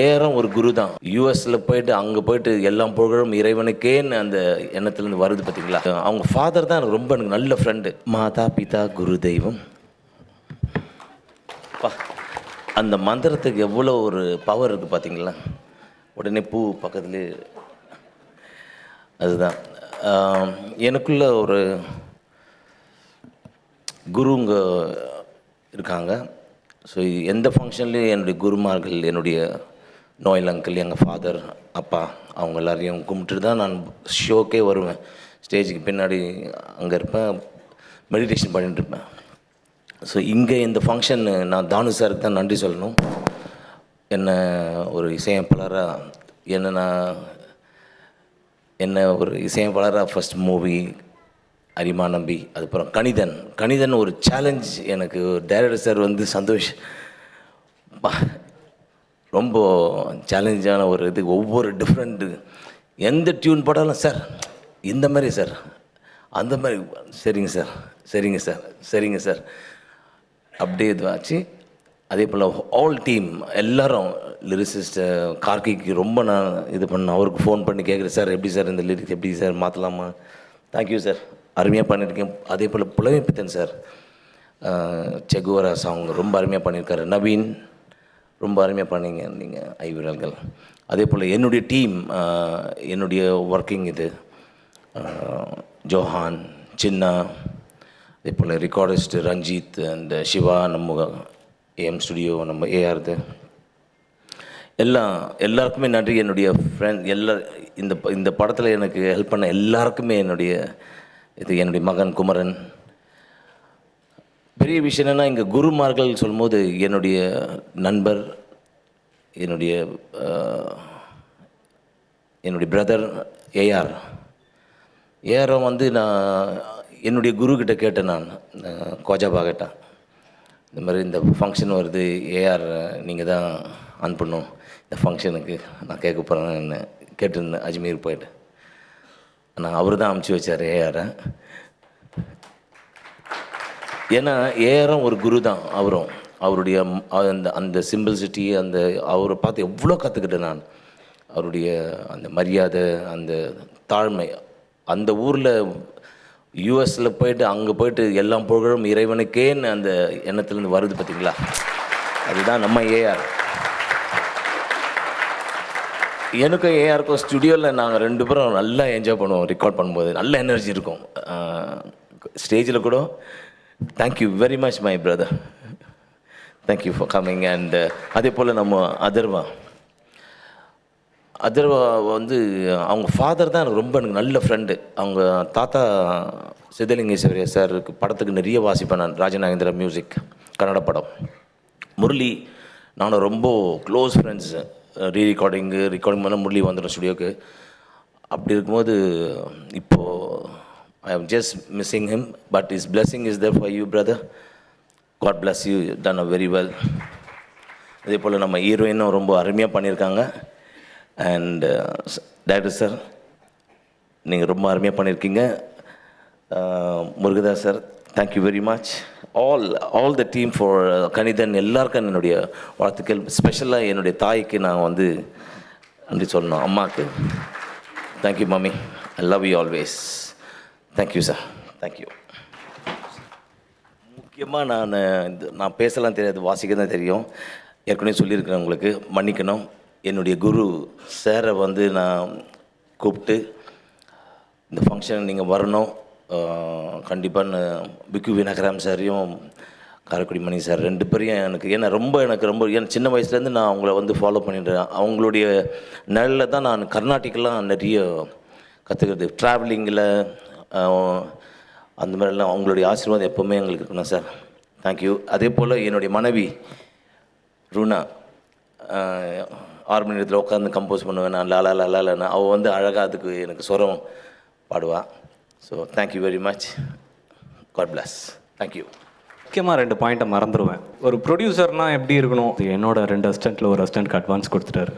ஏஆரும் ஒரு குரு தான். யூஎஸில் போயிட்டு அங்கே போயிட்டு எல்லாம் புகழும் இறைவனுக்கேன்னு அந்த எண்ணத்துலேருந்து வருது பார்த்தீங்களா. அவங்க ஃபாதர் தான் எனக்கு ரொம்ப எனக்கு நல்ல ஃப்ரெண்டு. மாதா பிதா குரு தெய்வம். அந்த மந்திரத்துக்கு எவ்வளோ ஒரு பவர் இருக்குது பார்த்தீங்களா. உடனே பூ பக்கத்துலேயே அதுதான் எனக்குள்ள ஒரு குருங்க இருக்காங்க. ஸோ எந்த ஃபங்க்ஷன்லேயும் என்னுடைய குருமார்கள், என்னுடைய நோயில் அங்கிள், எங்கள் ஃபாதர், அப்பா அவங்க எல்லாரையும் கும்பிட்டுட்டு தான் நான் ஷோக்கே வருவேன். ஸ்டேஜுக்கு பின்னாடி அங்கே இருப்பேன், மெடிடேஷன் பண்ணிட்டு இருப்பேன். ஸோ இங்கே இந்த ஃபங்க்ஷன் நான் தானு சாருக்கு தான் நன்றி சொல்லணும். என்னை ஒரு இசையமைப்பாளராக என்ன ஒரு இசையமைப்பாளராக ஃபஸ்ட் மூவி அரிமா நம்பி, அதுக்கப்புறம் கணிதன் ஒரு சேலஞ்ச். எனக்கு டைரக்டர் சார் வந்து சந்தோஷ் ரொம்ப சேலஞ்சான ஒரு இது. ஒவ்வொரு டிஃப்ரெண்ட்டு எந்த டியூன் போட்டாலும் சார் இந்த மாதிரி சார் அந்த மாதிரி சரிங்க சார் அப்படியே இதுவாச்சு. அதே போல் ஆல் டீம் எல்லோரும் லிரிசிஸ்ட் கார்கிக்கு ரொம்ப நான் இது பண்ணேன். அவருக்கு ஃபோன் பண்ணி கேட்குறேன், சார் எப்படி சார் இந்த லிரிக்ஸ் எப்படி சார் மாற்றலாமா? தேங்க்யூ சார், அருமையாக பண்ணியிருக்கேன். அதே போல் புலமை பித்தன் சார் செகுவரா சாங் ரொம்ப அருமையாக பண்ணியிருக்காரு. நவீன் ரொம்ப அருமையாக பண்ணீங்க நீங்கள் ஐவிரல்கள். அதே போல் என்னுடைய டீம், என்னுடைய ஒர்க்கிங் இது ஜோஹான், சின்னா, அதே போல் ரெக்கார்டிஸ்ட் ரஞ்சித் அண்ட் சிவா, நம்ம ஏஎம் ஸ்டுடியோ, நம்ம ஏஆர்து எல்லாருக்குமே நன்றி. என்னுடைய ஃப்ரெண்ட் இந்த படத்தில் எனக்கு ஹெல்ப் பண்ண எல்லாருக்குமே என்னுடைய மகன் குமரன். பெரிய விஷயம் என்னென்னா, இங்கே குருமார்கள் சொல்லும்போது என்னுடைய நண்பர், என்னுடைய பிரதர் ஏஆரும் வந்து நான் என்னுடைய குருக்கிட்ட கேட்டேன். நான் கோஜாபா கேட்டேன், இந்த மாதிரி இந்த ஃபங்க்ஷன் வருது, ஏஆர் நீங்கள் தான் அனுப்பணும் இந்த ஃபங்க்ஷனுக்கு, நான் கேட்க போகிறேன்னு என்ன கேட்டுருந்தேன். அஜ்மீர் போயிட்டு ஆனால் அவர் தான் அமுச்சு வச்சார் ஏஆரை. ஏன்னா ஏஆரும் ஒரு குரு தான். அவருடைய அந்த சிம்பிள்சிட்டி, அவரை பார்த்து எவ்வளோ கற்றுக்கிட்டேன் நான். அவருடைய அந்த மரியாதை, அந்த தாழ்மை, அந்த ஊரில் யூஎஸில் போயிட்டு அங்கே போயிட்டு எல்லாம் புகழும் இறைவனுக்கேன்னு அந்த எண்ணத்துலேருந்து வருது பார்த்தீங்களா. அதுதான் நம்ம ஏஆர். எனக்கும் ஏஆருக்கும் ஸ்டுடியோவில் நாங்கள் 2 பேரும் நல்லா என்ஜாய் பண்ணுவோம். ரெக்கார்ட் பண்ணும்போது நல்ல எனர்ஜி இருக்கும். ஸ்டேஜில் கூட thank you very much my brother, thank you for coming. And அதே போல் நம்ம அதர்வா வந்து அவங்க ஃபாதர் தான் எனக்கு ரொம்ப நல்ல ஃப்ரெண்டு. அவங்க தாத்தா சித்தலிங்கேஸ்வரியா சாருக்கு படத்துக்கு நிறைய வாசிப்பேன் நான். ராஜநாகேந்திர மியூசிக் கன்னட படம். முரளி நானும் ரொம்ப க்ளோஸ் ஃப்ரெண்ட்ஸு. ரெக்கார்டிங் பண்ண முரளி வந்துடும் ஸ்டுடியோக்கு. அப்படி இருக்கும்போது இப்போது I am just missing him, but is blessing is there for you brother. God bless you, done a very well. அதே போல் நம்ம ஹீரோயினும் ரொம்ப அருமையாக பண்ணியிருக்காங்க. அண்ட் டைரக்டர் சார் நீங்கள் ரொம்ப அருமையாக பண்ணியிருக்கீங்க. Murugadoss sir, thank you very much. All the team for Kanithan. எல்லாருக்கும் என்னுடைய வாழ்த்துக்கள். ஸ்பெஷலாக என்னுடைய தாய்க்கு நான் வந்து நன்றி சொல்லணும், அம்மாவுக்கு. Thank you mummy, I love you always. Thank you sir, thank you. முக்கியமாக நான் பேசலாம் தெரியாது, வாசிக்க தான் தெரியும். ஏற்கனவே சொல்லியிருக்கிறேன், உங்களுக்கு மன்னிக்கணும். என்னுடைய குரு சாரை வந்து நான் கூப்பிட்டு இந்த ஃபங்க்ஷன் நீங்கள் வரணும் கண்டிப்பாக. பிக்கு வினகராம் சாரையும் காரைக்குடி மணி சார் 2 பேரையும் எனக்கு ரொம்ப சின்ன வயசுலேருந்து நான் அவங்கள வந்து ஃபாலோ பண்ணிடுறேன். அவங்களுடைய நிழலில் தான் நான் கர்நாடிக்கெலாம் நிறைய கற்றுக்கிறது, ட்ராவலிங்கில் அந்த மாதிரிலாம். அவங்களுடைய ஆசீர்வாதம் எப்போவுமே எங்களுக்கு இருக்கணும் சார். தேங்க்யூ. அதே போல் என்னுடைய மனைவி ரூனா ஹார்மோனியத்தில் உட்காந்து கம்போஸ் பண்ணுவேன் நான். லாலா லாலான்னு அவள் வந்து அழகாக அதுக்கு எனக்கு சொரம் பாடுவாள். So thank you very much. God bless. Thank you. முக்கியமாக 2 பாயிண்ட்டை மறந்துடுவேன். ஒரு ப்ரொடியூசர்னால் எப்படி இருக்கணும்? என்னோட 2 அசிஸ்டண்ட்டில் ஒரு அசிஸ்டண்ட்க்கு அட்வான்ஸ் கொடுத்துட்டாரு.